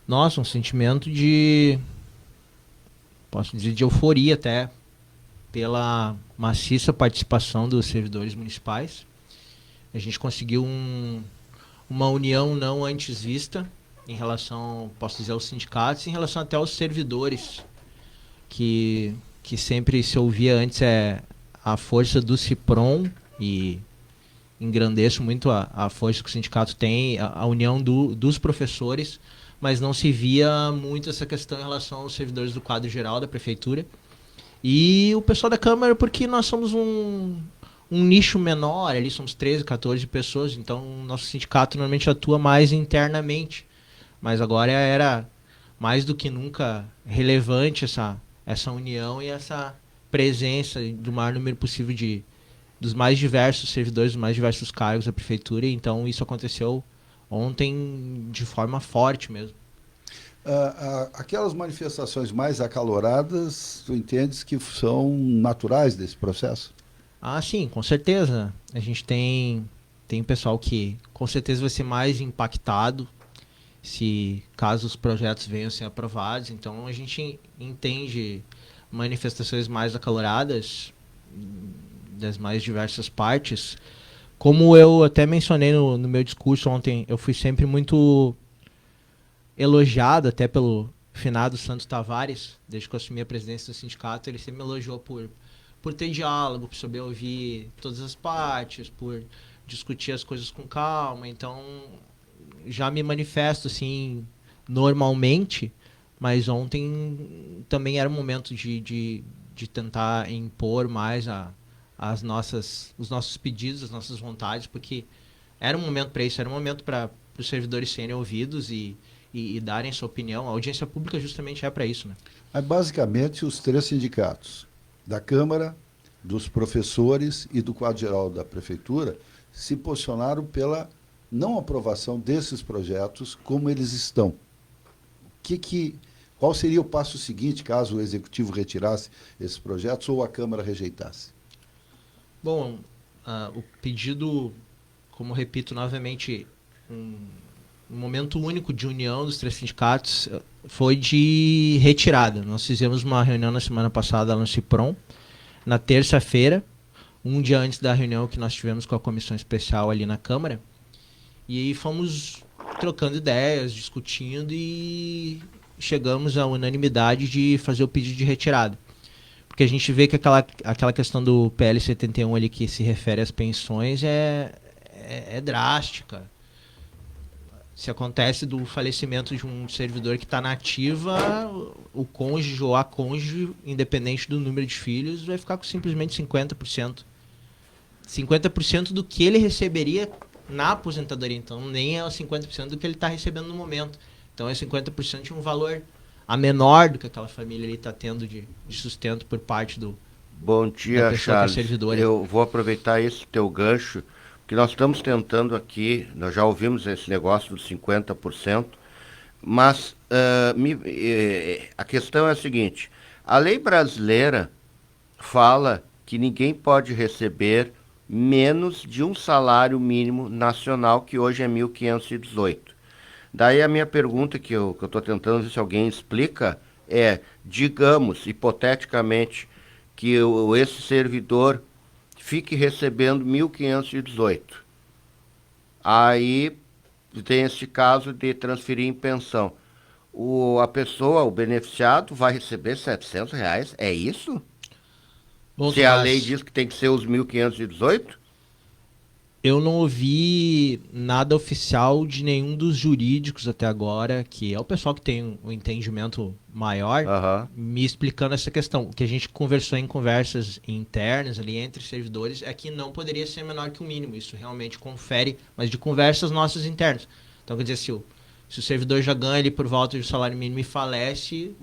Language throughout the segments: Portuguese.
Nossa, um sentimento de, posso dizer, de euforia até, pela maciça participação dos servidores municipais. A gente conseguiu uma união não antes vista em relação, posso dizer, aos sindicatos, em relação até aos servidores, que sempre se ouvia antes a força do CIPROM, e engrandeço muito a força que o sindicato tem, a união dos professores, mas não se via muito essa questão em relação aos servidores do quadro geral da prefeitura. E o pessoal da Câmara, porque nós somos um nicho menor, ali somos 13, 14 pessoas, então o nosso sindicato normalmente atua mais internamente. Mas agora era mais do que nunca relevante essa união e essa presença do maior número possível dos mais diversos servidores, dos mais diversos cargos da prefeitura. Então isso aconteceu ontem de forma forte mesmo. Aquelas manifestações mais acaloradas, tu entendes que são naturais desse processo? Ah, sim, com certeza. A gente tem pessoal que com certeza vai ser mais impactado se caso os projetos venham a ser aprovados. Então a gente entende manifestações mais acaloradas das mais diversas partes. Como eu até mencionei no meu discurso ontem, eu fui sempre muito elogiado até pelo finado Santos Tavares, desde que eu assumi a presidência do sindicato. Ele sempre me elogiou por ter diálogo, por saber ouvir todas as partes, por discutir as coisas com calma. Então já me manifesto assim normalmente, mas ontem também era um momento de tentar impor mais os nossos pedidos, as nossas vontades, porque era um momento para isso, era um momento para os servidores serem ouvidos e darem sua opinião. A audiência pública justamente é para isso, né? Mas, basicamente, os três sindicatos, da Câmara, dos professores e do quadro geral da Prefeitura, se posicionaram pela não aprovação desses projetos como eles estão. Qual seria o passo seguinte caso o Executivo retirasse esses projetos ou a Câmara rejeitasse? Bom, o pedido, como repito novamente, um momento único de união dos três sindicatos foi de retirada. Nós fizemos uma reunião na semana passada lá no CIPROM, na terça-feira, um dia antes da reunião que nós tivemos com a comissão especial ali na Câmara, e aí fomos trocando ideias, discutindo e chegamos à unanimidade de fazer o pedido de retirada. Porque a gente vê que aquela questão do PL 71 ali que se refere às pensões é drástica. Se acontece do falecimento de um servidor que está na ativa, o cônjuge ou a cônjuge, independente do número de filhos, vai ficar com simplesmente 50%. 50% do que ele receberia na aposentadoria. Então, nem é os 50% do que ele está recebendo no momento. Então, é 50% de um valor a menor do que aquela família ali está tendo de sustento por parte Bom da dia, pessoa Charles. que é servidora. Eu vou aproveitar esse teu gancho, porque nós estamos tentando aqui, nós já ouvimos esse negócio dos 50%, mas a questão é a seguinte: a lei brasileira fala que ninguém pode receber menos de um salário mínimo nacional, que hoje é 1.518. Daí a minha pergunta, que eu estou tentando ver se alguém explica, é: digamos, hipoteticamente, que esse servidor fique recebendo 1.518. Aí tem esse caso de transferir em pensão. A pessoa, o beneficiado, vai receber R$ 700, é isso? Bom, Se a Tomás, lei diz que tem que ser os 1.518? eu não ouvi nada oficial de nenhum dos jurídicos até agora, que é o pessoal que tem um entendimento maior, me explicando essa questão. O que a gente conversou em conversas internas ali entre servidores é que não poderia ser menor que o mínimo. Isso realmente confere, mas de conversas nossas internas. Então, quer dizer, se o servidor já ganha ali por volta do salário mínimo e falece,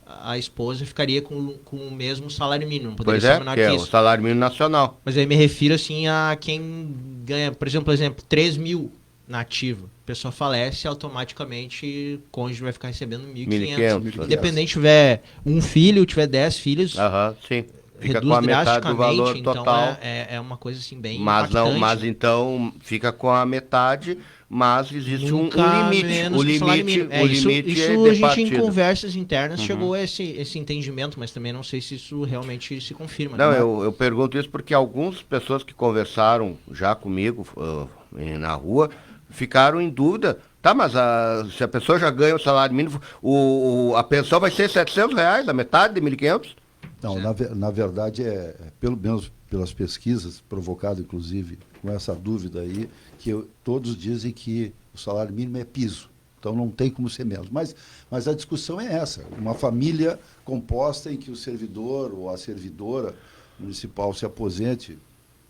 a esposa ficaria com o mesmo salário mínimo, não poderia ser menor que que é isso. o salário mínimo nacional. Mas aí me refiro assim a quem ganha, por exemplo, 3 mil na ativa. A pessoa falece, automaticamente o cônjuge vai ficar recebendo 1.500. 1.500. Independente se tiver um filho, tiver 10 filhos, Sim. Fica reduz com a metade do drasticamente, valor então total. é uma coisa assim bem Mas não, impactante. mas então fica com a metade, mas existe um Nunca limite. menos que o salário mínimo. O Isso, limite é isso de a gente em partida. conversas internas chegou a esse entendimento, mas também não sei se isso realmente se confirma. Não, Né? eu pergunto isso porque algumas pessoas que conversaram já comigo na rua ficaram em dúvida. Tá, mas se a pessoa já ganha o salário mínimo, a pensão vai ser R$ 700, a metade de 1.500? Não, na verdade, pelo menos pelas pesquisas, provocado inclusive com essa dúvida aí, todos dizem que o salário mínimo é piso. Então não tem como ser menos. Mas a discussão é essa. Uma família composta em que o servidor ou a servidora municipal se aposente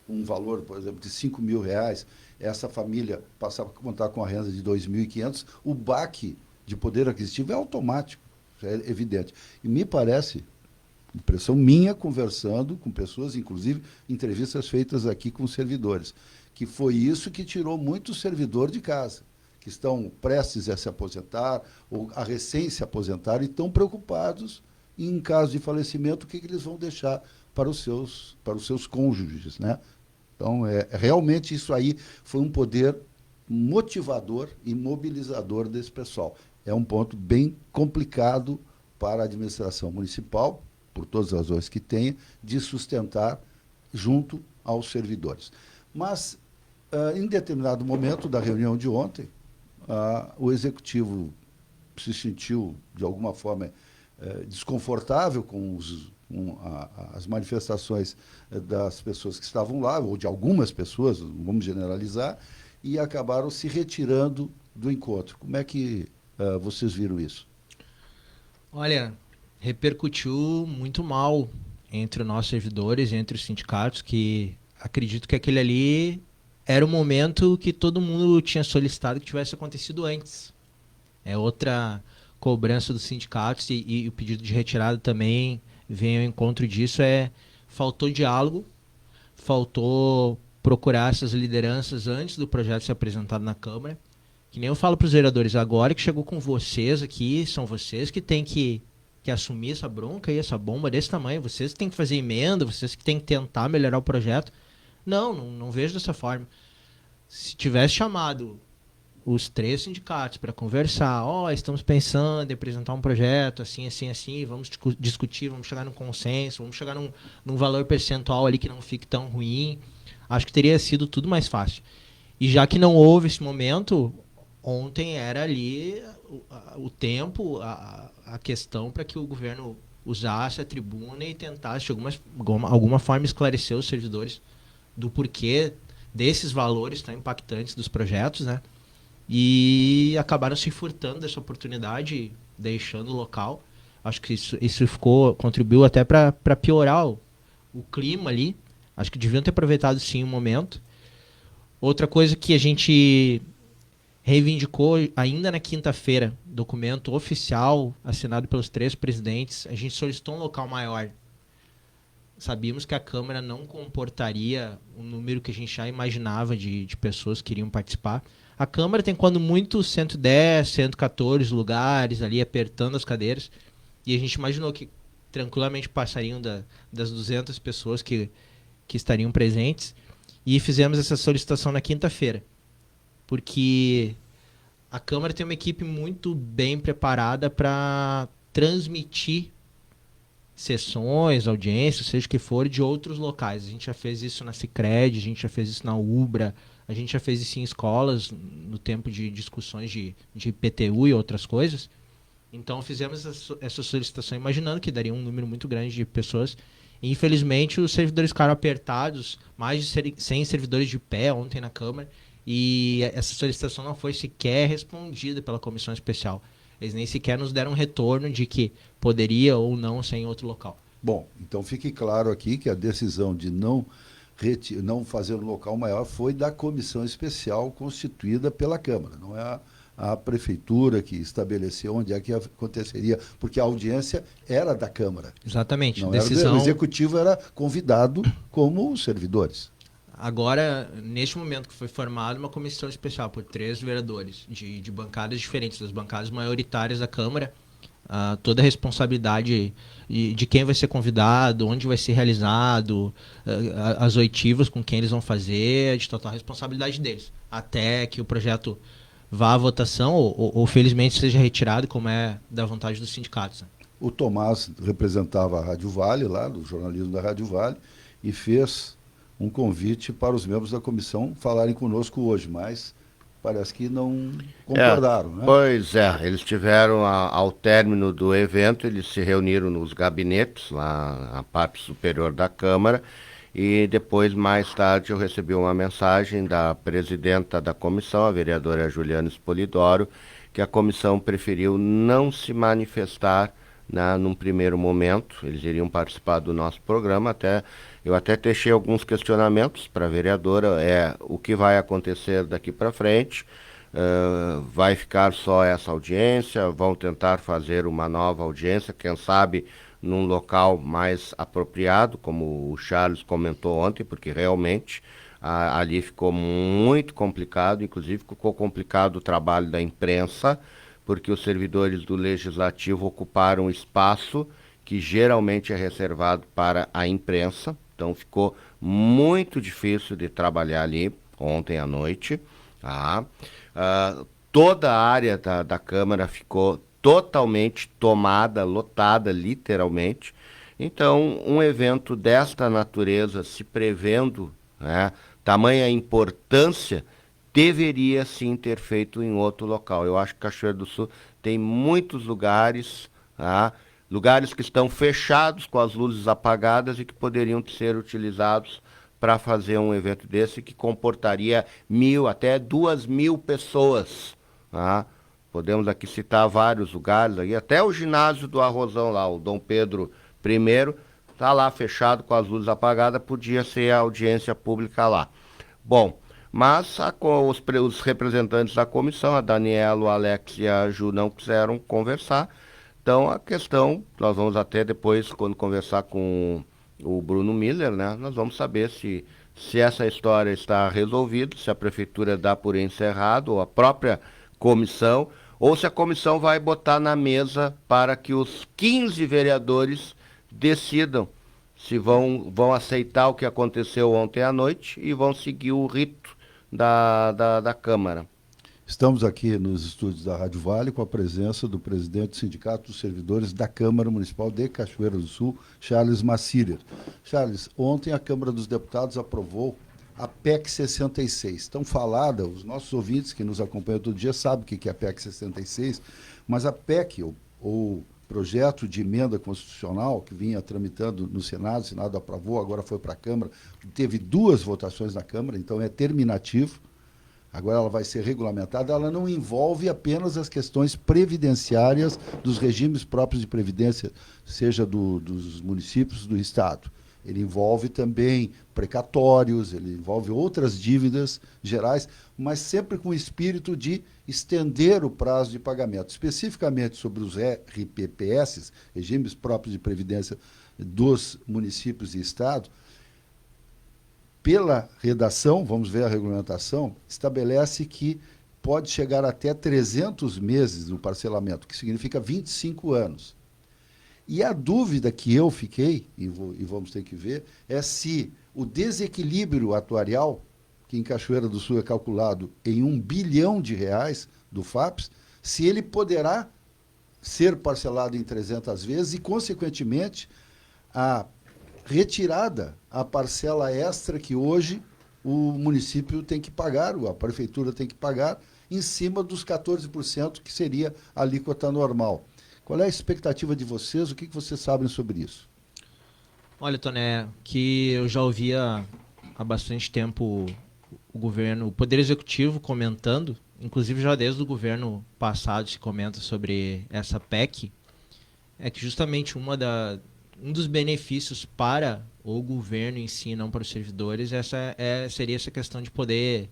um valor, por exemplo, de R$ 5.000, essa família passar a contar com a renda de 2.500, o baque de poder aquisitivo é automático, é evidente. E me parece, impressão minha, conversando com pessoas, inclusive entrevistas feitas aqui com servidores, que foi isso que tirou muito servidor de casa, que estão prestes a se aposentar ou a recém se aposentar e estão preocupados em caso de falecimento, o que eles vão deixar para os seus cônjuges, né? Então, realmente isso aí foi um poder motivador e mobilizador desse pessoal. É um ponto bem complicado para a administração municipal, por todas as razões que tenha, de sustentar junto aos servidores. Mas, em determinado momento da reunião de ontem, o executivo se sentiu, de alguma forma, desconfortável com as manifestações das pessoas que estavam lá, ou de algumas pessoas, vamos generalizar, e acabaram se retirando do encontro. Como é que vocês viram isso? Olha, repercutiu muito mal entre os nossos servidores, entre os sindicatos, que acredito que aquele ali era o momento que todo mundo tinha solicitado que tivesse acontecido antes. É outra cobrança dos sindicatos e o pedido de retirada também vem ao encontro disso. Faltou diálogo, faltou procurar essas lideranças antes do projeto ser apresentado na Câmara. Que nem eu falo para os vereadores, agora que chegou com vocês aqui, são vocês que têm que assumir essa bronca e essa bomba desse tamanho, vocês que têm que fazer emenda, vocês que têm que tentar melhorar o projeto. Não vejo dessa forma. Se tivesse chamado os 3 sindicatos para conversar, estamos pensando em apresentar um projeto assim, vamos discutir, vamos chegar num consenso, vamos chegar num valor percentual ali que não fique tão ruim, acho que teria sido tudo mais fácil. E já que não houve esse momento, ontem era ali o tempo, a questão para que o governo usasse a tribuna e tentasse de alguma forma esclarecer os servidores do porquê desses valores tão impactantes dos projetos, né? E acabaram se furtando dessa oportunidade, deixando o local. Acho que isso contribuiu até para piorar o clima ali. Acho que deviam ter aproveitado sim o momento. Outra coisa que a gente reivindicou ainda na quinta-feira, documento oficial assinado pelos 3 presidentes, a gente solicitou um local maior. Sabíamos que a Câmara não comportaria o número que a gente já imaginava de pessoas que iriam participar. A Câmara tem, quando muito, 110, 114 lugares ali, apertando as cadeiras. E a gente imaginou que tranquilamente passariam das 200 pessoas que estariam presentes. E fizemos essa solicitação na quinta-feira. Porque a Câmara tem uma equipe muito bem preparada para transmitir sessões, audiências, seja o que for, de outros locais. A gente já fez isso na Sicredi, a gente já fez isso na Ubra, a gente já fez isso em escolas, no tempo de discussões de IPTU e outras coisas. Então fizemos essa solicitação imaginando que daria um número muito grande de pessoas. E, infelizmente, os servidores ficaram apertados, mais de 100 servidores de pé ontem na Câmara, e essa solicitação não foi sequer respondida pela comissão especial. Eles nem sequer nos deram um retorno de que poderia ou não ser em outro local. Bom, então fique claro aqui que a decisão de não fazer um local maior foi da comissão especial constituída pela Câmara. Não é a Prefeitura que estabeleceu onde é que aconteceria, porque a audiência era da Câmara. Exatamente. Não decisão... o Executivo era convidado como os servidores. Agora, neste momento que foi formada uma comissão especial por 3 vereadores de bancadas diferentes, das bancadas maioritárias da Câmara, toda a responsabilidade de quem vai ser convidado, onde vai ser realizado, as oitivas com quem eles vão fazer, é de total responsabilidade deles. Até que o projeto vá à votação ou felizmente seja retirado, como é da vontade dos sindicatos. Né? O Tomás representava a Rádio Vale, lá do jornalismo da Rádio Vale, e fez um convite para os membros da comissão falarem conosco hoje, mas parece que não concordaram. Né? Pois é, eles tiveram, ao término do evento, eles se reuniram nos gabinetes, lá na parte superior da Câmara, e depois, mais tarde, eu recebi uma mensagem da presidenta da comissão, a vereadora Juliana Spolidoro, que a comissão preferiu não se manifestar num primeiro momento. Eles iriam participar do nosso programa, eu até deixei alguns questionamentos para a vereadora, o que vai acontecer daqui para frente, vai ficar só essa audiência, vão tentar fazer uma nova audiência, quem sabe num local mais apropriado, como o Charles comentou ontem, porque realmente ali ficou muito complicado, inclusive ficou complicado o trabalho da imprensa, porque os servidores do Legislativo ocuparam espaço que geralmente é reservado para a imprensa, então ficou muito difícil de trabalhar ali ontem à noite. Toda a área da Câmara ficou totalmente tomada, lotada, literalmente. Então, um evento desta natureza, se prevendo, né, tamanha importância, deveria sim ter feito em outro local. Eu acho que Cachoeira do Sul tem muitos lugares, lugares que estão fechados com as luzes apagadas e que poderiam ser utilizados para fazer um evento desse que comportaria 1.000 até 2.000 pessoas. Podemos aqui citar vários lugares, até o ginásio do Arrozão lá, o Dom Pedro I, está lá fechado com as luzes apagadas, podia ser a audiência pública lá. Bom, mas os representantes da comissão, a Daniela, o Alex e a Ju, não quiseram conversar. Então a questão, nós vamos até depois, quando conversar com o Bruno Miller, né, nós vamos saber se essa história está resolvida, se a prefeitura dá por encerrado, ou a própria comissão, ou se a comissão vai botar na mesa para que os 15 vereadores decidam se vão aceitar o que aconteceu ontem à noite e vão seguir o rito da Câmara. Estamos aqui nos estúdios da Rádio Vale com a presença do presidente do Sindicato dos Servidores da Câmara Municipal de Cachoeira do Sul, Charles Massirer. Charles, ontem a Câmara dos Deputados aprovou a PEC 66. Tão falada, os nossos ouvintes que nos acompanham todo dia sabem o que é a PEC 66, mas a PEC, ou projeto de emenda constitucional que vinha tramitando no Senado, o Senado aprovou, agora foi para a Câmara, teve 2 votações na Câmara, então é terminativo. Agora ela vai ser regulamentada, ela não envolve apenas as questões previdenciárias dos regimes próprios de previdência, seja dos municípios, do Estado. Ele envolve também precatórios, ele envolve outras dívidas gerais, mas sempre com o espírito de estender o prazo de pagamento, especificamente sobre os RPPS, regimes próprios de previdência dos municípios e Estado. Pela redação, vamos ver a regulamentação, estabelece que pode chegar até 300 meses no parcelamento, que significa 25 anos. E a dúvida que eu fiquei, e vamos ter que ver, é se o desequilíbrio atuarial, que em Cachoeira do Sul é calculado em R$ 1 bilhão do FAPES, se ele poderá ser parcelado em 300 vezes e, consequentemente, a retirada a parcela extra que hoje o município tem que pagar, a prefeitura tem que pagar, em cima dos 14% que seria a alíquota normal. Qual é a expectativa de vocês? O que vocês sabem sobre isso? Olha, Toné, que eu já ouvia há bastante tempo o governo, o Poder Executivo comentando, inclusive já desde o governo passado se comenta sobre essa PEC, é que justamente um dos benefícios para o governo em si, não para os servidores, seria essa questão de poder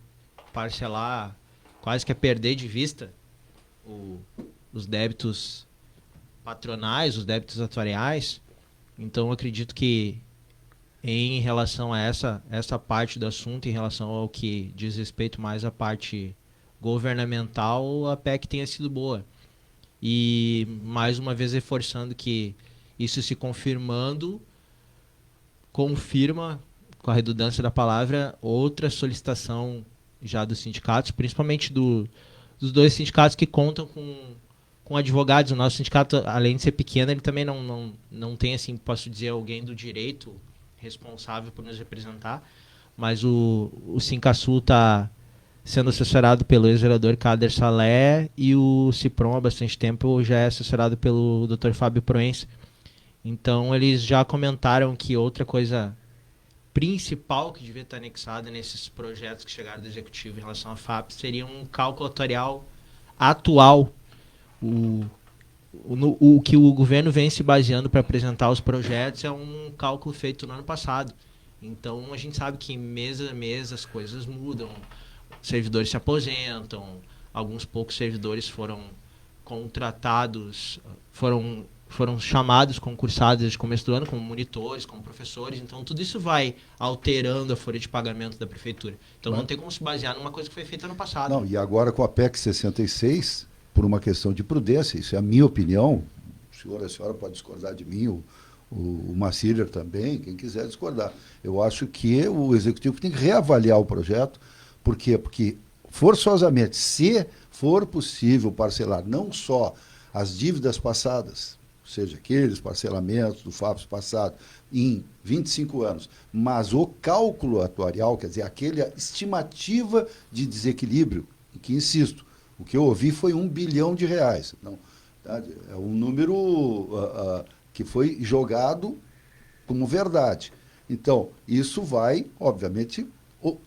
parcelar, quase que é perder de vista os débitos patronais, os débitos atuariais. Então, eu acredito que em relação a essa parte do assunto, em relação ao que diz respeito mais à parte governamental, a PEC tenha sido boa. E mais uma vez reforçando que isso se confirmando, confirma, com a redundância da palavra, outra solicitação já dos sindicatos, principalmente dos dois sindicatos que contam com advogados. O nosso sindicato, além de ser pequeno, ele também não tem, assim, posso dizer, alguém do direito responsável por nos representar, mas o Sincasul está sendo assessorado pelo ex-vereador Kader Salé, e o Ciprom há bastante tempo já é assessorado pelo Dr. Fábio Proença. Então eles já comentaram que outra coisa principal que devia estar anexada nesses projetos que chegaram do Executivo em relação à FAP seria um cálculo atuarial atual. O que o governo vem se baseando para apresentar os projetos é um cálculo feito no ano passado. Então a gente sabe que mês a mês as coisas mudam, servidores se aposentam, alguns poucos servidores foram contratados, foram chamados, concursados desde o começo do ano, como monitores, como professores. Então tudo isso vai alterando a folha de pagamento da prefeitura. Então não tem como se basear numa coisa que foi feita ano passado. Não, e agora com a PEC 66, por uma questão de prudência, isso é a minha opinião, o senhor e a senhora podem discordar de mim, o Marcílio também, quem quiser discordar. Eu acho que o Executivo tem que reavaliar o projeto. Por quê? Porque, forçosamente, se for possível parcelar não só as dívidas passadas, ou seja, aqueles parcelamentos do FAPES passado, em 25 anos, mas o cálculo atuarial, quer dizer, aquela estimativa de desequilíbrio, que, insisto, o que eu ouvi foi R$1 bilhão. Não, tá? É um número que foi jogado como verdade. Então, isso vai, obviamente,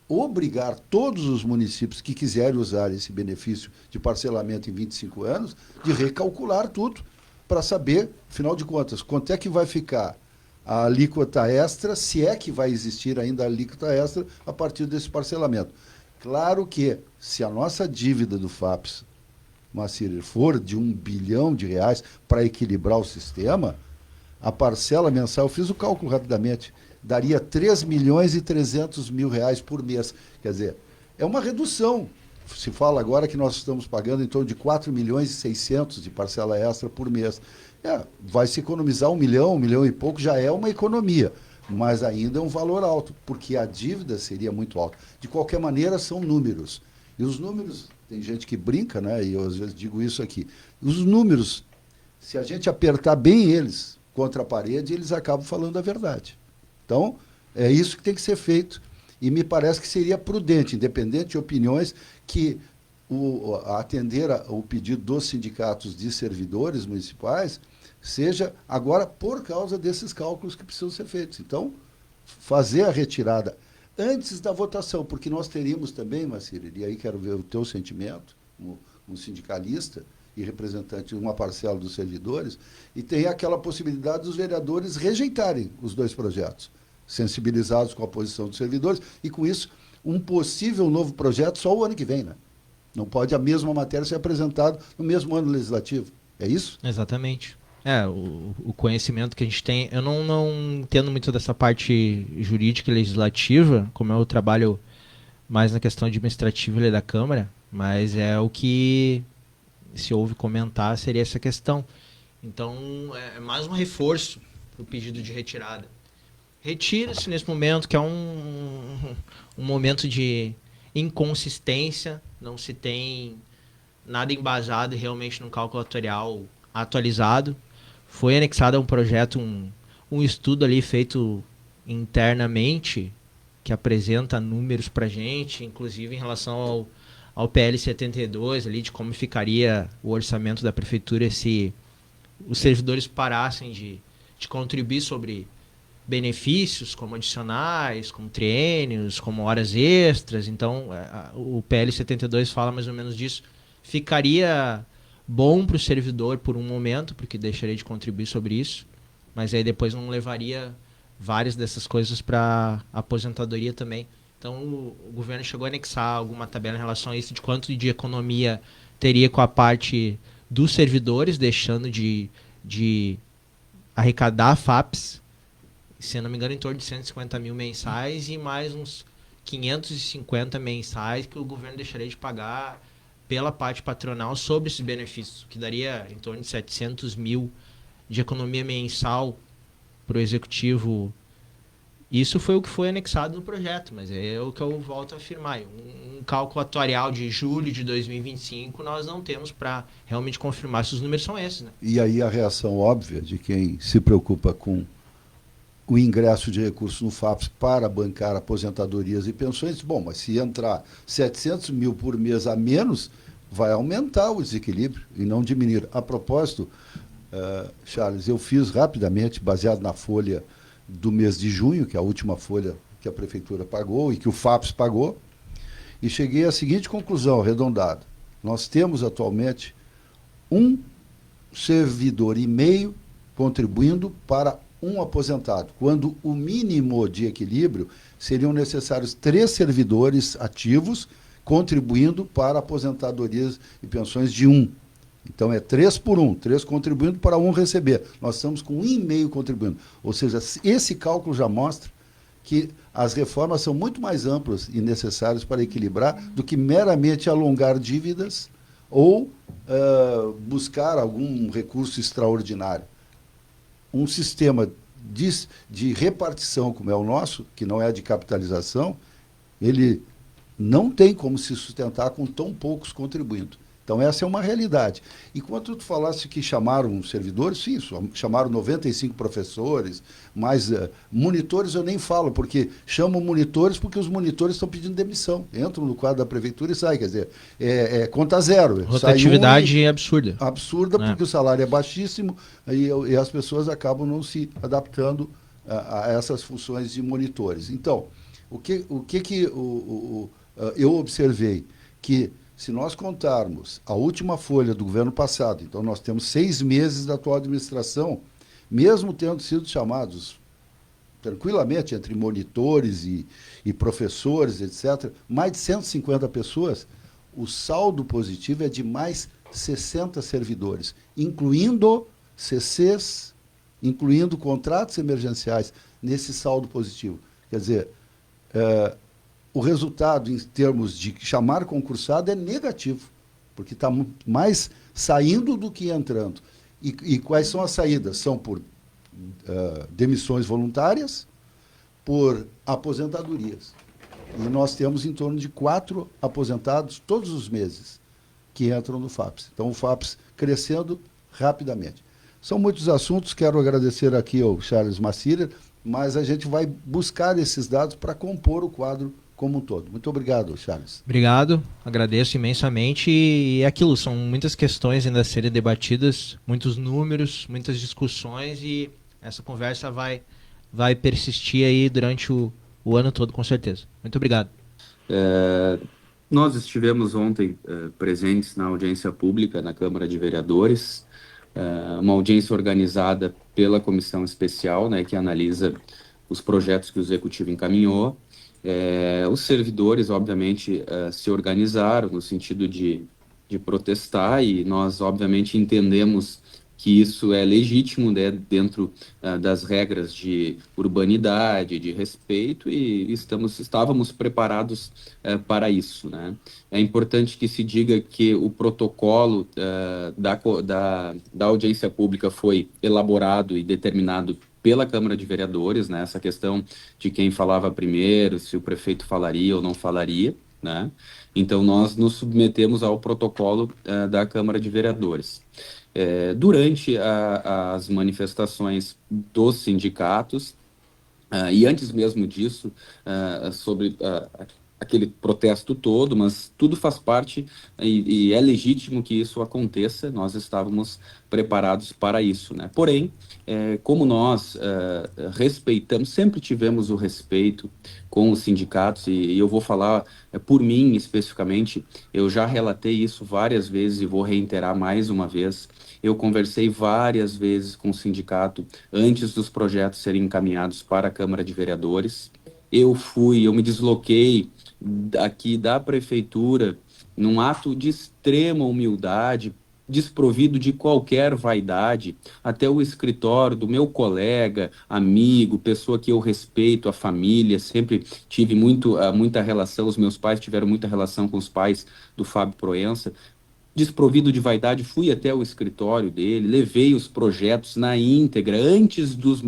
obrigar todos os municípios que quiserem usar esse benefício de parcelamento em 25 anos de recalcular tudo para saber, afinal de contas, quanto é que vai ficar a alíquota extra, se é que vai existir ainda a alíquota extra a partir desse parcelamento. Claro que, se a nossa dívida do FAPES, Marcílio, for de R$1 bilhão para equilibrar o sistema, a parcela mensal, eu fiz o cálculo rapidamente, daria R$3.300.000 por mês. Quer dizer, é uma redução. Se fala agora que nós estamos pagando em torno de R$4.600.000 de parcela extra por mês. Vai se economizar R$1 milhão e pouco, já é uma economia, mas ainda é um valor alto, porque a dívida seria muito alta. De qualquer maneira, são números. E os números, tem gente que brinca, né? E eu às vezes digo isso aqui. Os números, se a gente apertar bem eles contra a parede, eles acabam falando a verdade. Então, é isso que tem que ser feito. E me parece que seria prudente, independente de opiniões, que atender o pedido dos sindicatos de servidores municipais seja agora por causa desses cálculos que precisam ser feitos. Então, fazer a retirada antes da votação, porque nós teríamos também, Marcílio, e aí quero ver o teu sentimento, como sindicalista e representante de uma parcela dos servidores, e tem aquela possibilidade dos vereadores rejeitarem os dois projetos, sensibilizados com a posição dos servidores, e com isso, um possível novo projeto só o ano que vem, né? Não pode a mesma matéria ser apresentada no mesmo ano legislativo. É isso? Exatamente. O conhecimento que a gente tem, eu não entendo muito dessa parte jurídica e legislativa, como eu trabalho mais na questão administrativa da Câmara, mas é o que se ouve comentar seria essa questão. Então, é mais um reforço para o pedido de retirada. Retira-se nesse momento, que é um momento de inconsistência, não se tem nada embasado realmente no cálculo atuarial atualizado. Foi anexado a um projeto, um estudo ali feito internamente, que apresenta números para a gente, inclusive em relação ao PL 72, ali, de como ficaria o orçamento da prefeitura se os servidores parassem de contribuir sobre benefícios como adicionais, como triênios, como horas extras. Então, o PL 72 fala mais ou menos disso. Ficaria bom para o servidor por um momento, porque deixaria de contribuir sobre isso, mas aí depois não levaria várias dessas coisas para a aposentadoria também. Então, o governo chegou a anexar alguma tabela em relação a isso, de quanto de economia teria com a parte dos servidores, deixando de arrecadar FAPES, se eu não me engano, em torno de 150 mil mensais, e mais uns 550 mensais que o governo deixaria de pagar pela parte patronal sobre esses benefícios, que daria em torno de 700 mil de economia mensal para o executivo. Isso foi o que foi anexado no projeto, mas é o que eu volto a afirmar. Um cálculo atuarial de julho de 2025 nós não temos para realmente confirmar se os números são esses. Né? E aí a reação óbvia de quem se preocupa com o ingresso de recursos no FAPES para bancar aposentadorias e pensões, bom, mas se entrar 700 mil por mês a menos, vai aumentar o desequilíbrio e não diminuir. A propósito, Charles, eu fiz rapidamente, baseado na folha do mês de junho, que é a última folha que a Prefeitura pagou e que o FAPES pagou, e cheguei à seguinte conclusão, arredondada. Nós temos atualmente um servidor e meio contribuindo para um aposentado, quando o mínimo de equilíbrio seriam necessários 3 servidores ativos contribuindo para aposentadorias e pensões de 1. Então é 3 por 1, 3 contribuindo para 1 receber. Nós estamos com 1,5 contribuindo. Ou seja, esse cálculo já mostra que as reformas são muito mais amplas e necessárias para equilibrar do que meramente alongar dívidas ou buscar algum recurso extraordinário. Um sistema de repartição como é o nosso, que não é de capitalização, ele não tem como se sustentar com tão poucos contribuindo. Então, essa é uma realidade. E quando tu falaste que chamaram servidores, sim, chamaram 95 professores, mas monitores eu nem falo, porque chamam monitores porque os monitores estão pedindo demissão. Entram no quadro da prefeitura e saem, quer dizer, conta zero. Rotatividade absurda. Absurda, porque o salário é baixíssimo e as pessoas acabam não se adaptando a essas funções de monitores. Então, o que eu observei? Que se nós contarmos a última folha do governo passado, então nós temos 6 meses da atual administração, mesmo tendo sido chamados tranquilamente entre monitores e professores, etc., mais de 150 pessoas, o saldo positivo é de mais 60 servidores, incluindo CCs, incluindo contratos emergenciais, nesse saldo positivo. Quer dizer, o resultado em termos de chamar concursado é negativo, porque está mais saindo do que entrando. E quais são as saídas? São por demissões voluntárias, por aposentadorias. E nós temos em torno de 4 aposentados todos os meses que entram no FAPES. Então, o FAPES crescendo rapidamente. São muitos assuntos, quero agradecer aqui ao Charles Massira, mas a gente vai buscar esses dados para compor o quadro como um todo. Muito obrigado, Charles. Obrigado, agradeço imensamente. E é aquilo, são muitas questões ainda a serem debatidas, muitos números, muitas discussões, e essa conversa vai persistir aí durante o ano todo, com certeza. Muito obrigado. Nós estivemos ontem presentes na audiência pública na Câmara de Vereadores, uma audiência organizada pela comissão especial, né, que analisa os projetos que o Executivo encaminhou. Os servidores, obviamente, se organizaram no sentido de protestar, e nós, obviamente, entendemos que isso é legítimo, né, dentro das regras de urbanidade, de respeito, e estávamos preparados para isso, né? É importante que se diga que o protocolo da audiência pública foi elaborado e determinado pela Câmara de Vereadores, né? Essa questão de quem falava primeiro, se o prefeito falaria ou não falaria, né? Então, nós nos submetemos ao protocolo da Câmara de Vereadores. Durante as manifestações dos sindicatos, e antes mesmo disso, sobre aquele protesto todo, mas tudo faz parte e é legítimo que isso aconteça, nós estávamos preparados para isso, né? Porém, como nós respeitamos, sempre tivemos o respeito com os sindicatos, e eu vou falar por mim especificamente, eu já relatei isso várias vezes e vou reiterar mais uma vez. Eu conversei várias vezes com o sindicato antes dos projetos serem encaminhados para a Câmara de Vereadores. Eu me desloquei aqui da prefeitura num ato de extrema humildade desprovido de qualquer vaidade, até o escritório do meu colega, amigo, pessoa que eu respeito, a família, sempre tive muita relação, os meus pais tiveram muita relação com os pais do Fábio Proença, desprovido de vaidade, fui até o escritório dele, levei os projetos na íntegra, antes dos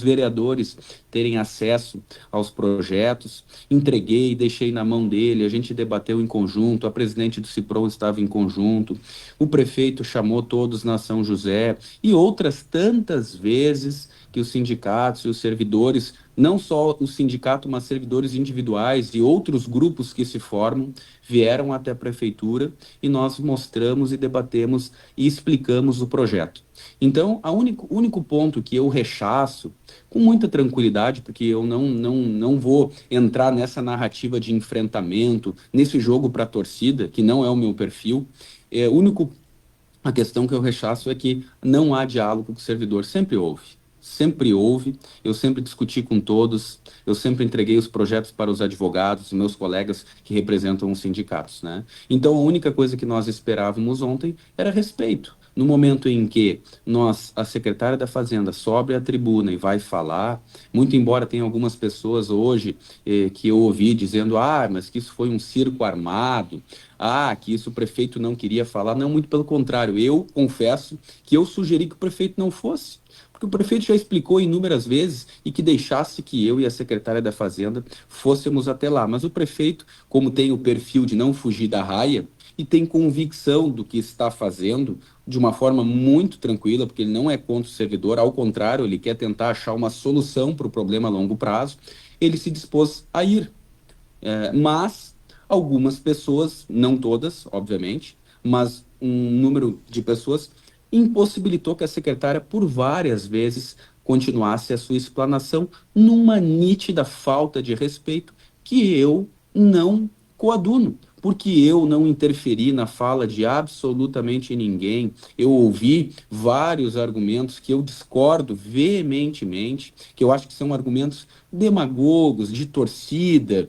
vereadores terem acesso aos projetos, entreguei, deixei na mão dele, a gente debateu em conjunto, a presidente do Cipron estava em conjunto, o prefeito chamou todos na São José, e outras tantas vezes que os sindicatos e os servidores, não só o sindicato, mas servidores individuais e outros grupos que se formam, vieram até a prefeitura e nós mostramos e debatemos e explicamos o projeto. Então, o único ponto que eu rechaço, com muita tranquilidade, porque eu não vou entrar nessa narrativa de enfrentamento, nesse jogo para a torcida, que não é o meu perfil, a questão que eu rechaço é que não há diálogo com o servidor, sempre houve, eu sempre discuti com todos, eu sempre entreguei os projetos para os advogados, meus colegas que representam os sindicatos, né? Então, a única coisa que nós esperávamos ontem era respeito. No momento em que a secretária da Fazenda sobe à tribuna e vai falar, muito embora tenha algumas pessoas hoje que eu ouvi dizendo, mas que isso foi um circo armado, que isso o prefeito não queria falar. Não, muito pelo contrário, eu confesso que eu sugeri que o prefeito não fosse, porque o prefeito já explicou inúmeras vezes e que deixasse que eu e a secretária da Fazenda fôssemos até lá. Mas o prefeito, como tem o perfil de não fugir da raia e tem convicção do que está fazendo de uma forma muito tranquila, porque ele não é contra o servidor, ao contrário, ele quer tentar achar uma solução para o problema a longo prazo, ele se dispôs a ir. Mas algumas pessoas, não todas, obviamente, mas um número de pessoas impossibilitou que a secretária, por várias vezes, continuasse a sua explanação numa nítida falta de respeito que eu não coaduno, porque eu não interferi na fala de absolutamente ninguém. Eu ouvi vários argumentos que eu discordo veementemente, que eu acho que são argumentos demagogos, de torcida,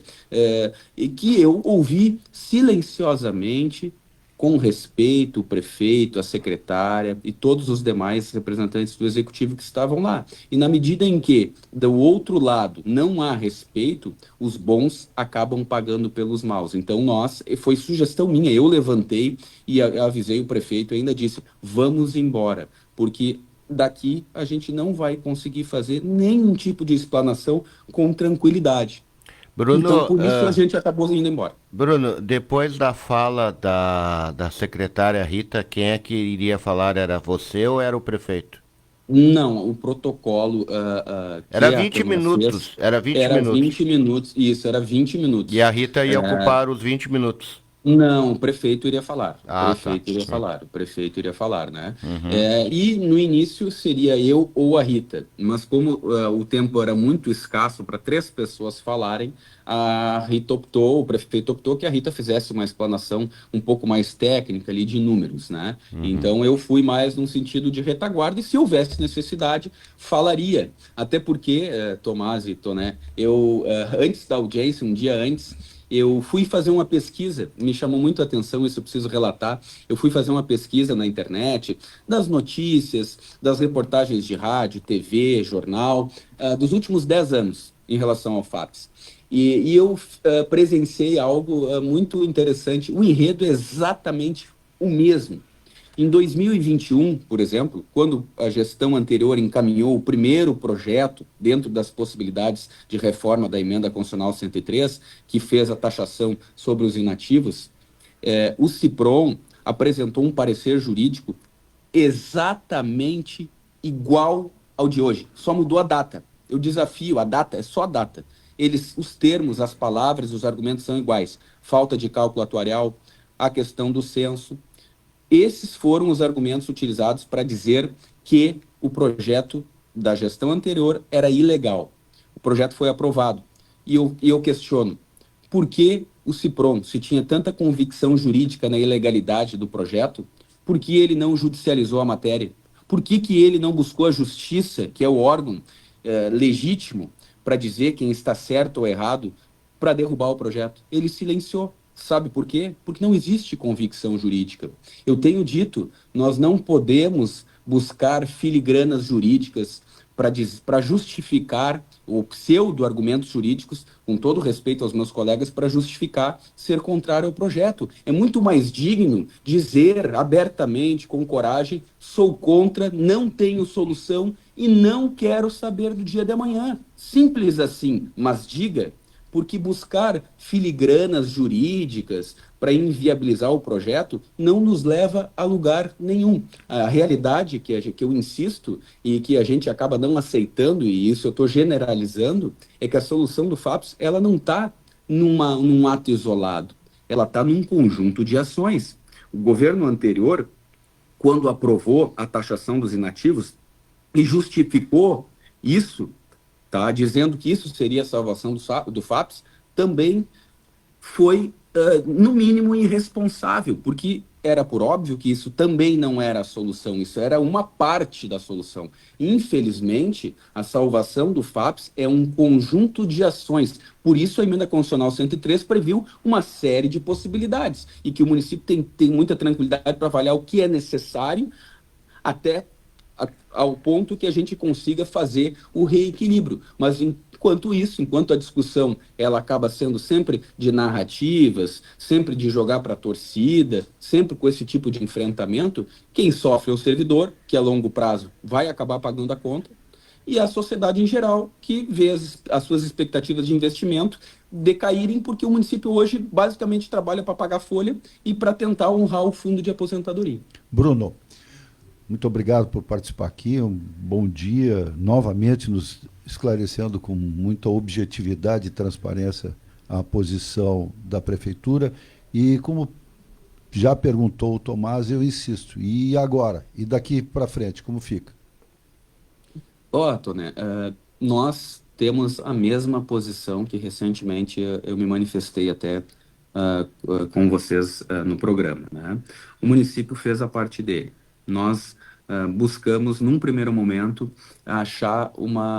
e que eu ouvi silenciosamente, com respeito, o prefeito, a secretária e todos os demais representantes do executivo que estavam lá. E na medida em que, do outro lado, não há respeito, os bons acabam pagando pelos maus. Então, foi sugestão minha, eu levantei e avisei o prefeito e ainda disse, vamos embora, porque daqui a gente não vai conseguir fazer nenhum tipo de explanação com tranquilidade. Bruno, então, por isso a gente acabou indo embora. Bruno, depois da fala da secretária Rita, quem é que iria falar? Era você ou era o prefeito? Não, o protocolo... era 20 minutos. Era 20 minutos, isso, era 20 minutos. E a Rita ia ocupar os 20 minutos. Não, o prefeito iria falar. O prefeito iria falar, né? Uhum. E no início seria eu ou a Rita, mas como o tempo era muito escasso para 3 pessoas falarem, o prefeito optou que a Rita fizesse uma explanação um pouco mais técnica ali de números, né? Uhum. Então eu fui mais num sentido de retaguarda e se houvesse necessidade, falaria. Até porque, Tomás e Toné, eu, antes da audiência, um dia antes, eu fui fazer uma pesquisa, me chamou muito a atenção, isso eu preciso relatar. Eu fui fazer uma pesquisa na internet, das notícias, das reportagens de rádio, TV, jornal, dos últimos 10 anos em relação ao FAPES. E eu presenciei algo muito interessante. O enredo é exatamente o mesmo. Em 2021, por exemplo, quando a gestão anterior encaminhou o primeiro projeto dentro das possibilidades de reforma da Emenda Constitucional 103, que fez a taxação sobre os inativos, o Cipron apresentou um parecer jurídico exatamente igual ao de hoje, só mudou a data. Eu desafio, a data é só a data. Os termos, as palavras, os argumentos são iguais. Falta de cálculo atuarial, a questão do censo. Esses foram os argumentos utilizados para dizer que o projeto da gestão anterior era ilegal. O projeto foi aprovado. E eu questiono, por que o Cipron, se tinha tanta convicção jurídica na ilegalidade do projeto, por que ele não judicializou a matéria? Por que ele não buscou a justiça, que é o órgão legítimo, para dizer quem está certo ou errado, para derrubar o projeto? Ele silenciou. Sabe por quê? Porque não existe convicção jurídica. Eu tenho dito, nós não podemos buscar filigranas jurídicas para justificar ou pseudo-argumentos jurídicos, com todo respeito aos meus colegas, para justificar ser contrário ao projeto. É muito mais digno dizer abertamente, com coragem, sou contra, não tenho solução e não quero saber do dia de amanhã. Simples assim, mas diga, porque buscar filigranas jurídicas para inviabilizar o projeto não nos leva a lugar nenhum. A realidade que eu insisto e que a gente acaba não aceitando, e isso eu estou generalizando, é que a solução do FAPS ela não está num ato isolado, ela está num conjunto de ações. O governo anterior, quando aprovou a taxação dos inativos e justificou isso, tá, dizendo que isso seria a salvação do FAPS, também foi, no mínimo, irresponsável, porque era por óbvio que isso também não era a solução, isso era uma parte da solução. Infelizmente, a salvação do FAPS é um conjunto de ações. Por isso, a Emenda Constitucional 103 previu uma série de possibilidades e que o município tem muita tranquilidade para avaliar o que é necessário até ao ponto que a gente consiga fazer o reequilíbrio. Mas enquanto isso, enquanto a discussão ela acaba sendo sempre de narrativas, sempre de jogar para a torcida, sempre com esse tipo de enfrentamento, quem sofre é o servidor, que a longo prazo vai acabar pagando a conta, e a sociedade em geral, que vê as suas expectativas de investimento decaírem, porque o município hoje basicamente trabalha para pagar folha e para tentar honrar o fundo de aposentadoria. Bruno, muito obrigado por participar aqui, um bom dia, novamente nos esclarecendo com muita objetividade e transparência a posição da Prefeitura. E como já perguntou o Tomás, eu insisto, e agora? E daqui para frente, como fica? Toné, nós temos a mesma posição que recentemente eu me manifestei até com vocês no programa, né? O município fez a parte dele. Nós buscamos, num primeiro momento, achar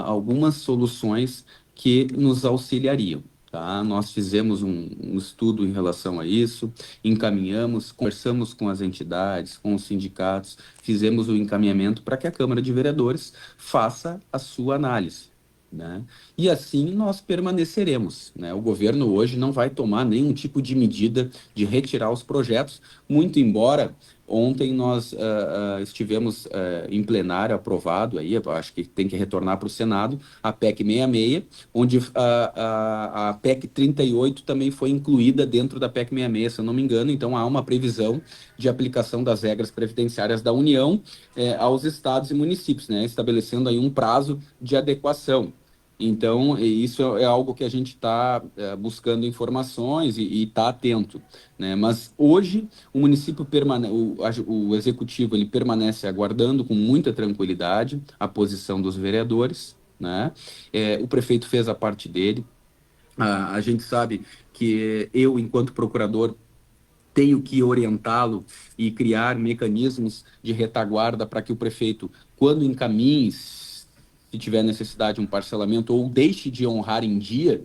algumas soluções que nos auxiliariam. Tá? Nós fizemos um estudo em relação a isso, encaminhamos, conversamos com as entidades, com os sindicatos, fizemos o encaminhamento para que a Câmara de Vereadores faça a sua análise. Né? E assim nós permaneceremos. Né? O governo hoje não vai tomar nenhum tipo de medida de retirar os projetos, muito embora ontem nós estivemos em plenário aprovado, aí, acho que tem que retornar para o Senado, a PEC 66, onde a PEC 38 também foi incluída dentro da PEC 66, se eu não me engano, então há uma previsão de aplicação das regras previdenciárias da União aos estados e municípios, né? Estabelecendo aí um prazo de adequação. Então, isso é algo que a gente está buscando informações e está atento, né? Mas hoje o município o executivo ele permanece aguardando com muita tranquilidade a posição dos vereadores, né? O prefeito fez a parte dele. A gente sabe que eu, enquanto procurador, tenho que orientá-lo e criar mecanismos de retaguarda para que o prefeito, quando encaminhe, se tiver necessidade de um parcelamento, ou deixe de honrar em dia,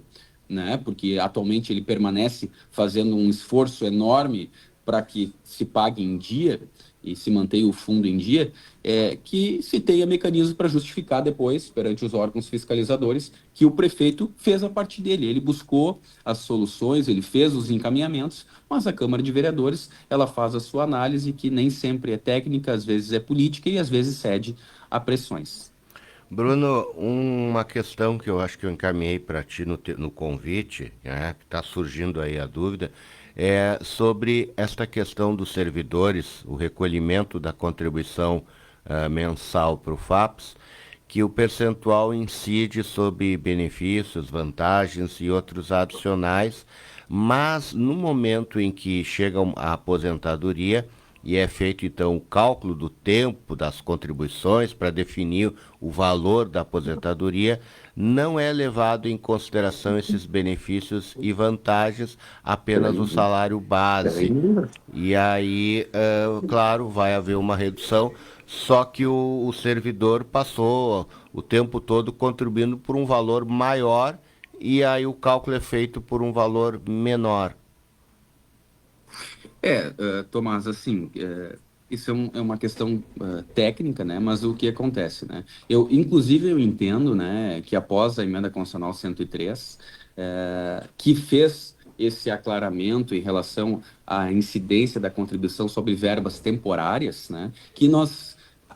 né? Porque atualmente ele permanece fazendo um esforço enorme para que se pague em dia e se mantenha o fundo em dia, que se tenha mecanismos para justificar depois, perante os órgãos fiscalizadores, que o prefeito fez a parte dele. Ele buscou as soluções, ele fez os encaminhamentos, mas a Câmara de Vereadores ela faz a sua análise, que nem sempre é técnica, às vezes é política e às vezes cede a pressões. Bruno, uma questão que eu acho que eu encaminhei para ti no convite, né, que está surgindo aí a dúvida, é sobre esta questão dos servidores, o recolhimento da contribuição mensal para o FAPS, que o percentual incide sobre benefícios, vantagens e outros adicionais, mas no momento em que chega a aposentadoria, e é feito então o cálculo do tempo das contribuições para definir o valor da aposentadoria, não é levado em consideração esses benefícios e vantagens, apenas o salário base. E aí, claro, vai haver uma redução, só que o servidor passou o tempo todo contribuindo por um valor maior e aí o cálculo é feito por um valor menor. Tomás, assim, isso é uma questão técnica, né? Mas o que acontece, né? Inclusive, eu entendo, né, que após a emenda constitucional 103, que fez esse aclaramento em relação à incidência da contribuição sobre verbas temporárias, né?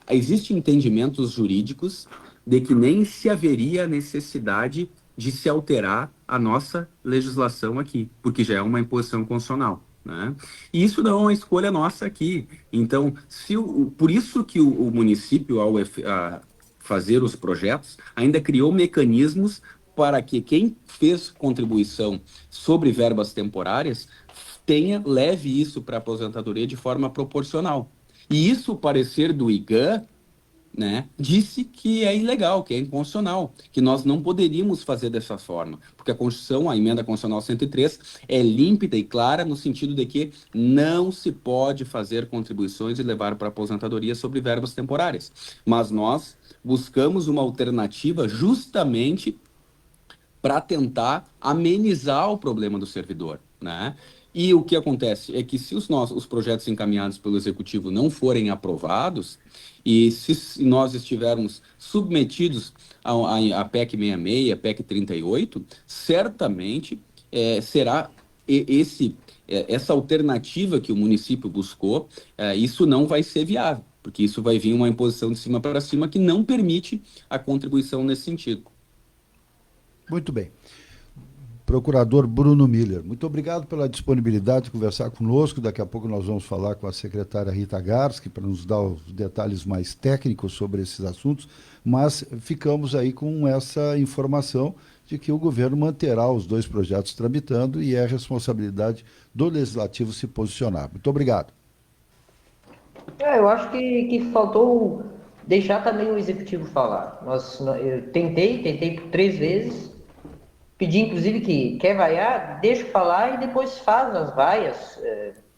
Existem entendimentos jurídicos de que nem se haveria necessidade de se alterar a nossa legislação aqui, porque já é uma imposição constitucional, né? E isso não é uma escolha nossa aqui. Então, por isso que o município, a fazer os projetos, ainda criou mecanismos para que quem fez contribuição sobre verbas temporárias leve isso para a aposentadoria de forma proporcional. E isso, o parecer do IGAN, né, disse que é ilegal, que é inconstitucional, que nós não poderíamos fazer dessa forma, porque a Constituição, a emenda constitucional 103, é límpida e clara no sentido de que não se pode fazer contribuições e levar para a aposentadoria sobre verbas temporárias. Mas nós buscamos uma alternativa justamente para tentar amenizar o problema do servidor, né? E o que acontece é que se os projetos encaminhados pelo Executivo não forem aprovados, e se nós estivermos submetidos à PEC 66, à PEC 38, certamente será essa alternativa que o município buscou, isso não vai ser viável, porque isso vai vir uma imposição de cima para cima que não permite a contribuição nesse sentido. Muito bem. Procurador Bruno Miller, muito obrigado pela disponibilidade de conversar conosco. Daqui a pouco nós vamos falar com a secretária Rita Garski para nos dar os detalhes mais técnicos sobre esses assuntos, mas ficamos aí com essa informação de que o governo manterá os 2 projetos tramitando e é responsabilidade do Legislativo se posicionar. Muito obrigado. Eu acho que faltou deixar também o Executivo falar. Eu tentei por 3 vezes, pedi, inclusive, que quer vaiar, deixa falar e depois faz as vaias,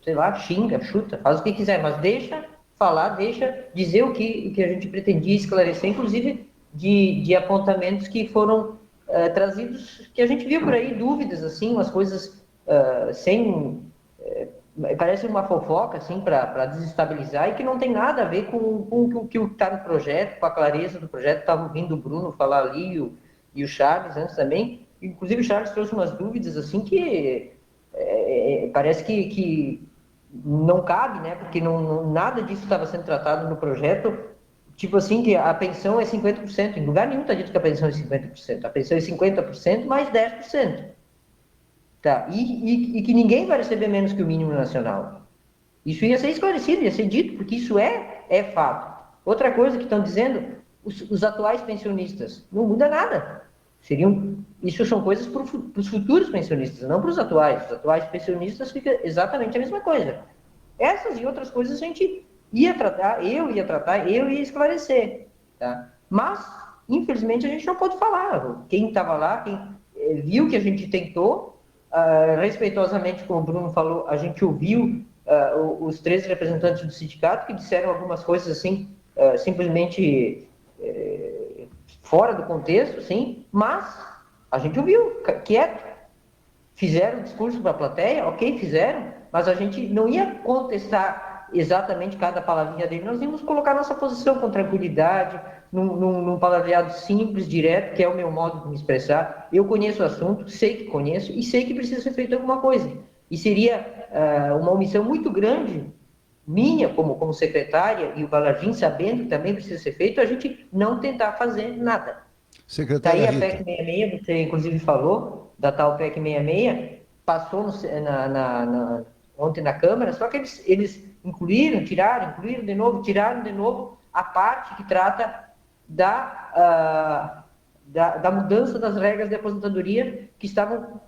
sei lá, xinga, chuta, faz o que quiser, mas deixa falar, deixa dizer o que a gente pretendia esclarecer, inclusive de apontamentos que foram trazidos, que a gente viu por aí, dúvidas, assim, umas coisas parece uma fofoca, assim, para desestabilizar e que não tem nada a ver com o que está no projeto, com a clareza do projeto. Estava ouvindo o Bruno falar ali e o Charles antes também. Inclusive o Charles trouxe umas dúvidas assim que parece que não cabe, né? Porque nada disso estava sendo tratado no projeto. Tipo assim, que a pensão é 50%. Em lugar nenhum está dito que a pensão é 50%. A pensão é 50% mais 10%. Tá? E que ninguém vai receber menos que o mínimo nacional. Isso ia ser esclarecido, ia ser dito, porque isso é fato. Outra coisa que estão dizendo, os atuais pensionistas, não muda nada. Isso são coisas para os futuros pensionistas, não para os atuais. Os atuais pensionistas fica exatamente a mesma coisa. Essas e outras coisas a gente ia tratar, eu ia esclarecer. Tá? Mas, infelizmente, a gente não pode falar. Quem estava lá, quem viu que a gente tentou, respeitosamente, como o Bruno falou, a gente ouviu os 3 representantes do sindicato que disseram algumas coisas assim, simplesmente fora do contexto, sim, mas a gente ouviu, quieto. Fizeram o discurso para a plateia, ok, fizeram, mas a gente não ia contestar exatamente cada palavrinha dele, nós íamos colocar nossa posição com tranquilidade, num palavreado simples, direto, que é o meu modo de me expressar. Eu conheço o assunto, sei que conheço e sei que precisa ser feita alguma coisa. E seria uma omissão muito grande minha, como secretária, e o Balardim sabendo que também precisa ser feito, a gente não tentar fazer nada. Secretária Daí a Rita. PEC 66, você inclusive falou, da tal PEC 66, passou ontem na Câmara, só que eles incluíram de novo, tiraram de novo a parte que trata da mudança das regras de aposentadoria que estavam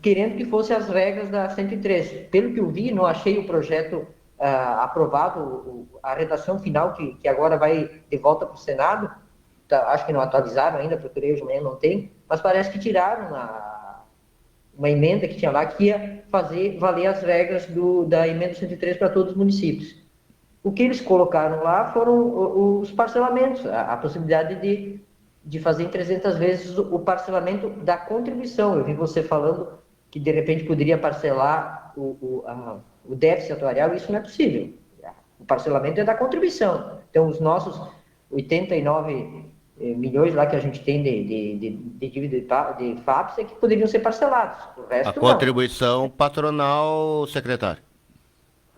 querendo que fossem as regras da 103. Pelo que eu vi, não achei o projeto aprovado, a redação final que agora vai de volta para o Senado, acho que não atualizaram ainda, procurei hoje de manhã, não tem, mas parece que tiraram uma emenda que tinha lá que ia fazer valer as regras da emenda 103 para todos os municípios. O que eles colocaram lá foram os parcelamentos, a possibilidade de fazer em 300 vezes o parcelamento da contribuição. Eu vi você falando que, de repente, poderia parcelar o o déficit atuarial, isso não é possível. O parcelamento é da contribuição. Então, os nossos 89 milhões lá que a gente tem de dívida de FAPES é que poderiam ser parcelados. O resto, A contribuição patronal, secretário.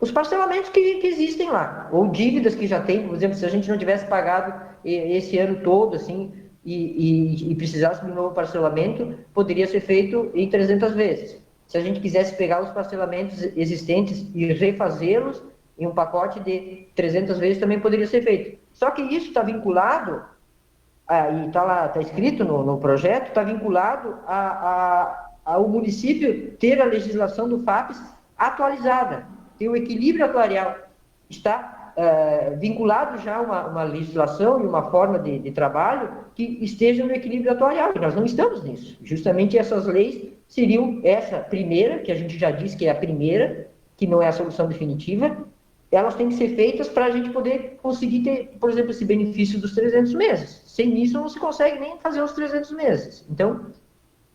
os parcelamentos que existem lá, ou dívidas que já tem, por exemplo, se a gente não tivesse pagado esse ano todo, assim, e precisasse de um novo parcelamento, poderia ser feito em 300 vezes. Se a gente quisesse pegar os parcelamentos existentes e refazê-los em um pacote de 300 vezes, também poderia ser feito. Só que isso está vinculado, e está lá, está escrito no projeto, está vinculado ao município ter a legislação do FAPES atualizada, ter o equilíbrio atuarial. Está vinculado já a uma legislação e uma forma de trabalho que esteja no equilíbrio atuarial, e nós não estamos nisso. Justamente essas leis seriam essa primeira, que a gente já disse que é a primeira, que não é a solução definitiva, elas têm que ser feitas para a gente poder conseguir ter, por exemplo, esse benefício dos 300 meses. Sem isso não se consegue nem fazer os 300 meses. Então,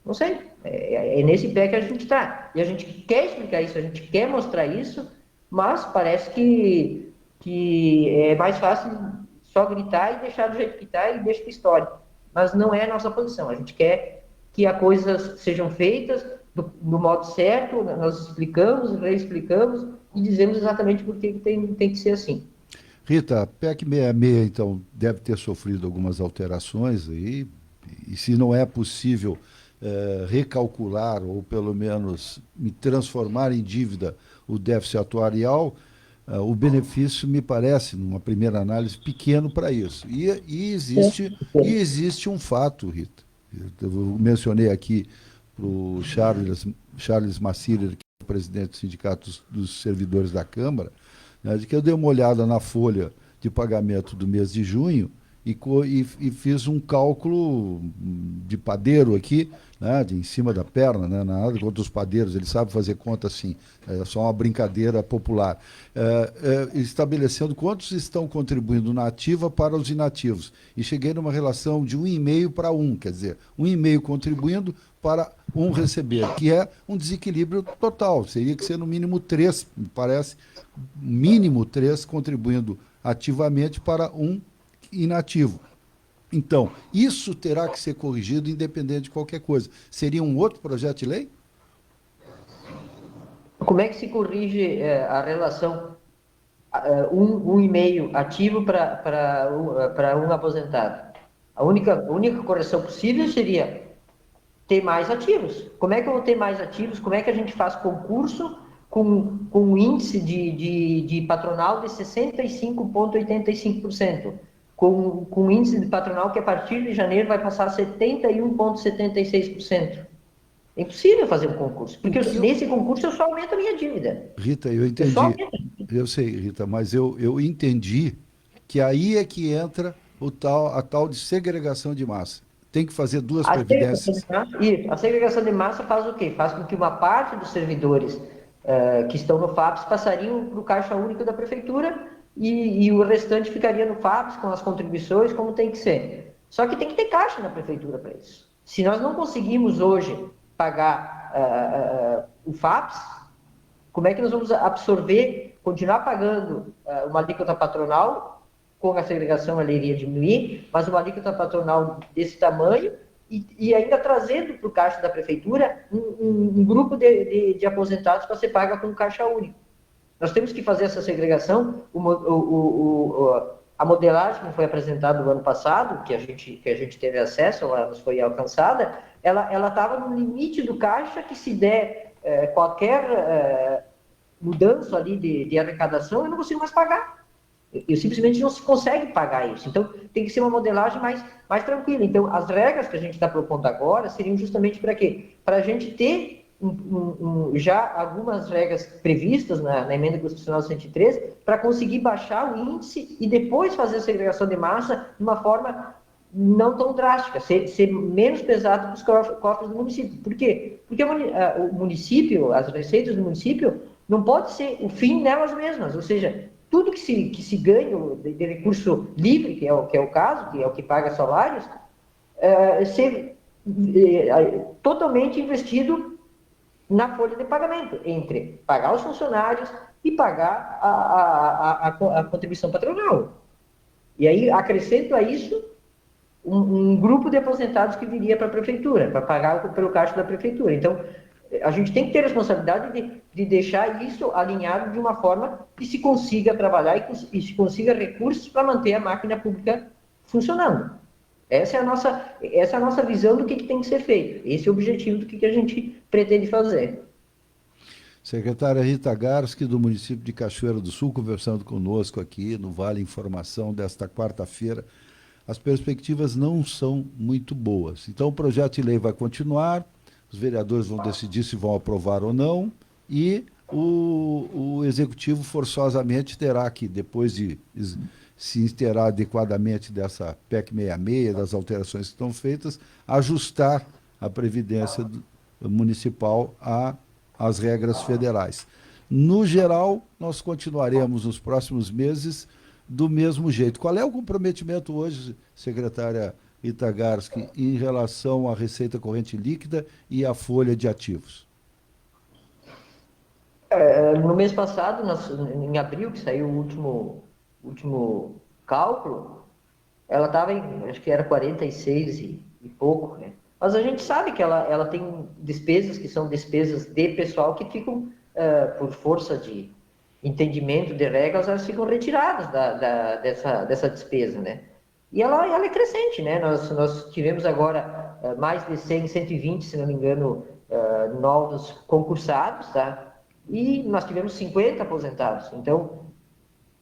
não sei, é nesse pé que a gente está. E a gente quer explicar isso, a gente quer mostrar isso, mas parece que é mais fácil só gritar e deixar do jeito que está e deixa para história. Mas não é a nossa posição. A gente quer que as coisas sejam feitas do modo certo, nós explicamos, reexplicamos e dizemos exatamente por que tem que ser assim. Rita, a PEC 66, então, deve ter sofrido algumas alterações aí, e se não é possível recalcular ou pelo menos transformar em dívida o déficit atuarial, o benefício me parece, numa primeira análise, pequeno para isso. E existe um fato, Rita. Eu mencionei aqui para o Charles Massiller, que é o presidente do Sindicato dos Servidores da Câmara, né, de que eu dei uma olhada na folha de pagamento do mês de junho e fiz um cálculo de padeiro aqui, né, em cima da perna, né, nada contra os padeiros, ele sabe fazer conta assim, é só uma brincadeira popular, estabelecendo quantos estão contribuindo na ativa para os inativos. E cheguei numa relação de 1,5 para 1, quer dizer, 1,5 contribuindo para 1 receber, que é um desequilíbrio total. Seria que ser no mínimo 3, me parece, mínimo 3 contribuindo ativamente para 1 inativo. Então, isso terá que ser corrigido independente de qualquer coisa. Seria um outro projeto de lei? Como é que se corrige a relação 1,5 ativo para um aposentado? A única correção possível seria ter mais ativos. Como é que eu vou ter mais ativos? Como é que a gente faz concurso com um índice de patronal de 65,85%? Com um índice de patronal que a partir de janeiro vai passar a 71,76%. É impossível fazer um concurso, porque nesse concurso eu só aumento a minha dívida. Rita, eu entendi. Eu sei, Rita, mas eu entendi que aí é que entra a tal de segregação de massa. Tem que fazer duas previdências. A segregação de massa faz o quê? Faz com que uma parte dos servidores que estão no FAPES passariam para o Caixa Único da Prefeitura e o restante ficaria no FAPES com as contribuições, como tem que ser. Só que tem que ter caixa na Prefeitura para isso. Se nós não conseguimos hoje pagar o FAPES, como é que nós vamos absorver, continuar pagando uma alíquota patronal? Com a segregação ela iria diminuir, mas uma alíquota patronal desse tamanho e ainda trazendo para o caixa da prefeitura um grupo de aposentados para ser paga com caixa único. Nós temos que fazer essa segregação. A modelagem que foi apresentada no ano passado, que a gente teve acesso, ela nos foi alcançada, ela estava no limite do caixa que se der qualquer mudança ali de arrecadação, eu não consigo mais pagar. Eu simplesmente não se consegue pagar isso. Então, tem que ser uma modelagem mais tranquila. Então, as regras que a gente está propondo agora seriam justamente para quê? Para a gente ter já algumas regras previstas na Emenda Constitucional 113 para conseguir baixar o índice e depois fazer a segregação de massa de uma forma não tão drástica, ser menos pesado para os cofres do município. Por quê? Porque o município, as receitas do município, não pode ser o fim delas mesmas, ou seja, tudo que se ganha de recurso livre, que é o caso, que é o que paga salários, ser totalmente investido na folha de pagamento, entre pagar os funcionários e pagar a contribuição patronal. E aí, acrescento a isso um grupo de aposentados que viria para a prefeitura, para pagar pelo caixa da prefeitura. Então, a gente tem que ter responsabilidade de deixar isso alinhado de uma forma que se consiga trabalhar e se consiga recursos para manter a máquina pública funcionando. Essa é a nossa visão do que tem que ser feito. Esse é o objetivo do que a gente pretende fazer. Secretária Rita Garski, do município de Cachoeira do Sul, conversando conosco aqui no Vale Informação desta quarta-feira. As perspectivas não são muito boas. Então, o projeto de lei vai continuar, os vereadores vão decidir se vão aprovar ou não, e o Executivo forçosamente terá que, depois de se inteirar adequadamente dessa PEC 66, das alterações que estão feitas, ajustar a Previdência municipal às regras federais. No geral, nós continuaremos nos próximos meses do mesmo jeito. Qual é o comprometimento hoje, secretária Rita Garski, em relação à receita corrente líquida e à folha de ativos? No mês passado, em abril, que saiu o último cálculo, ela estava em, acho que era 46 e pouco, né? Mas a gente sabe que ela tem despesas que são despesas de pessoal que ficam, por força de entendimento de regras, elas ficam retiradas dessa despesa, né? E ela é crescente, né? Nós tivemos agora mais de 100, 120, se não me engano, novos concursados, tá? E nós tivemos 50 aposentados. Então,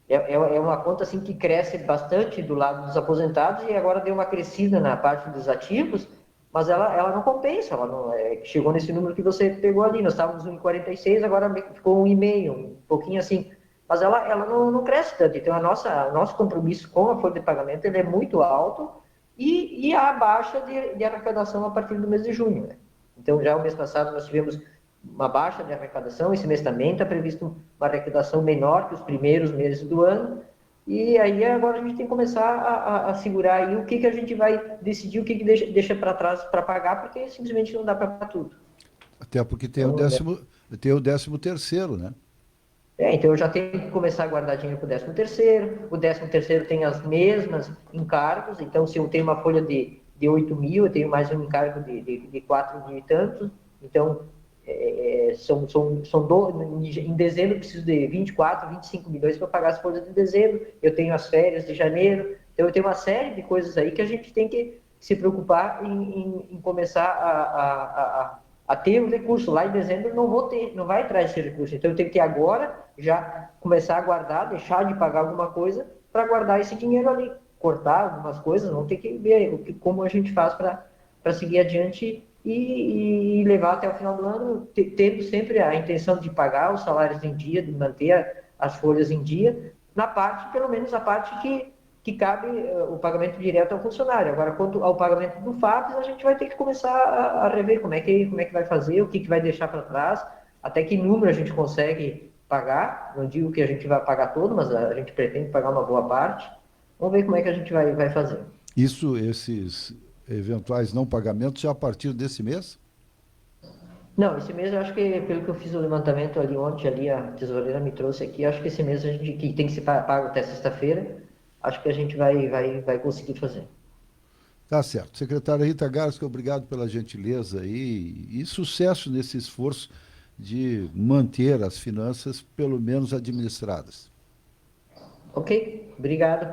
é uma conta assim que cresce bastante do lado dos aposentados e agora deu uma crescida na parte dos ativos, mas ela não compensa, ela não, chegou nesse número que você pegou ali, nós estávamos em 46, agora ficou 1,5, um pouquinho assim, mas ela não cresce tanto, então nosso compromisso com a folha de pagamento ele é muito alto e a baixa de arrecadação a partir do mês de junho, né? Então já o mês passado nós tivemos uma baixa de arrecadação, esse mês também está previsto uma arrecadação menor que os primeiros meses do ano, e aí agora a gente tem que começar a segurar aí o que a gente vai decidir, o que deixa para trás para pagar, porque simplesmente não dá para pagar tudo. Até porque tem, Então, tem o 13º, né? então eu já tenho que começar a guardar dinheiro para o 13º, o 13º tem as mesmas encargos, então se eu tenho uma folha de 8 mil, eu tenho mais um encargo de 4 mil e tantos, então em dezembro eu preciso de 24, 25 milhões para pagar as folhas de dezembro, eu tenho as férias de janeiro, então eu tenho uma série de coisas aí que a gente tem que se preocupar em começar a ter o recurso. Lá em dezembro não vai atrás desse recurso, então eu tenho que agora já começar a guardar, deixar de pagar alguma coisa para guardar esse dinheiro ali, cortar algumas coisas, vamos ter que ver como a gente faz para seguir adiante e levar até o final do ano, tendo sempre a intenção de pagar os salários em dia, de manter as folhas em dia, pelo menos a parte que cabe o pagamento direto ao funcionário. Agora, quanto ao pagamento do FAPES, a gente vai ter que começar a rever como é que vai fazer, o que vai deixar para trás, até que número a gente consegue pagar. Não digo que a gente vai pagar todo, mas a gente pretende pagar uma boa parte. Vamos ver como é que a gente vai fazer. Esses eventuais não pagamentos já a partir desse mês? Não, esse mês eu acho que, pelo que eu fiz o levantamento ali ontem, ali a tesoureira me trouxe aqui, acho que esse mês a gente que tem que ser pago até sexta-feira, acho que a gente vai conseguir fazer. Tá certo. Secretária Rita Garski, obrigado pela gentileza e sucesso nesse esforço de manter as finanças, pelo menos administradas. Ok, obrigado.